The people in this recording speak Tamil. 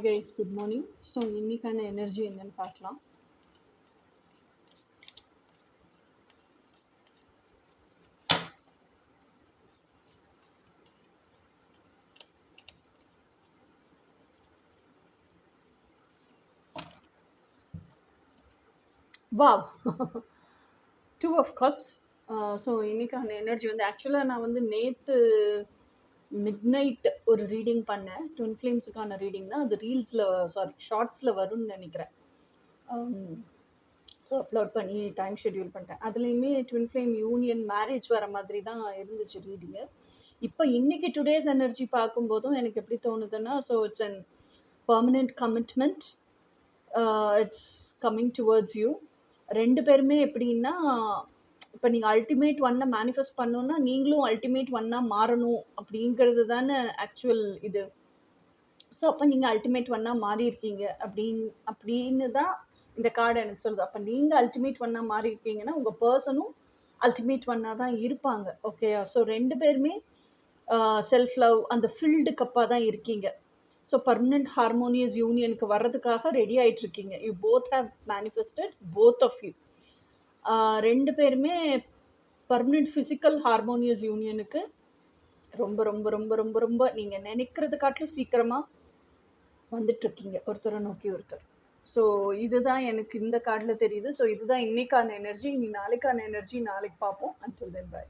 guys, good morning. ஸோ இன்னைக்கான எனர்ஜி என்னன்னு பார்க்கலாம். Wow 2 of cups. ஸோ இன்னைக்கான எனர்ஜி வந்து ஆக்சுவலாக நான் வந்து நேற்று மிட்நைட் ஒரு ரீடிங் பண்ணேன். ட்வின் ஃப்ளேம்ஸுக்கான ரீடிங் தான். அது ஷார்ட்ஸில் வரும்னு நினைக்கிறேன். ஸோ அப்லோட் பண்ணி டைம் ஷெட்யூல் பண்ணிட்டேன். அதுலேயுமே ட்வின் ஃப்ளேம் யூனியன் மேரேஜ் வர மாதிரி தான் இருந்துச்சு ரீடிங்கு. இப்போ இன்னைக்கு டுடேஸ் எனர்ஜி பார்க்கும்போதும் எனக்கு எப்படி தோணுதுன்னா, so it's an permanent commitment. It's coming towards you. ரெண்டு பேருமே எப்படின்னா, இப்போ நீங்கள் அல்டிமேட் ஒன்னை மேனிஃபெஸ்ட் பண்ணணுன்னா நீங்களும் அல்டிமேட் ஒன்னாக மாறணும் அப்படிங்கிறது தானே ஆக்சுவல் இது. ஸோ அப்போ நீங்கள் அல்டிமேட் ஒன்னாக மாறி இருக்கீங்க அப்படின்னு தான் இந்த கார்டு எனக்கு சொல்லுது. அப்போ நீங்கள் அல்டிமேட் ஒன்னாக மாறி இருக்கீங்கன்னா உங்கள் பர்சனும் அல்டிமேட் ஒன்னாக தான் இருப்பாங்க. ஓகேயா? ஸோ ரெண்டு பேருமே செல்ஃப் லவ் அந்த ஃபில்டு கப்பாக தான் இருக்கீங்க. ஸோ பர்மனெண்ட் ஹார்மோனியஸ் யூனியனுக்கு வர்றதுக்காக ரெடி ஆகிட்டு இருக்கீங்க. You both have manifested, both of you. ரெண்டு பேருமே பர்மனெண்ட் ஃபிசிக்கல் ஹார்மோனியஸ் யூனியனுக்கு ரொம்ப ரொம்ப ரொம்ப ரொம்ப ரொம்ப நீங்கள் நினைக்கிறது காட்டிலும் சீக்கிரமாக வந்துட்டுருக்கீங்க ஒருத்தரை நோக்கி ஒருத்தர். ஸோ இதுதான் எனக்கு இந்த கார்டில் தெரியுது. ஸோ இதுதான் இன்னைக்கான எனர்ஜி. இனி நாளைக்கான எனர்ஜி நாளைக்கு பார்ப்போம். Until then by.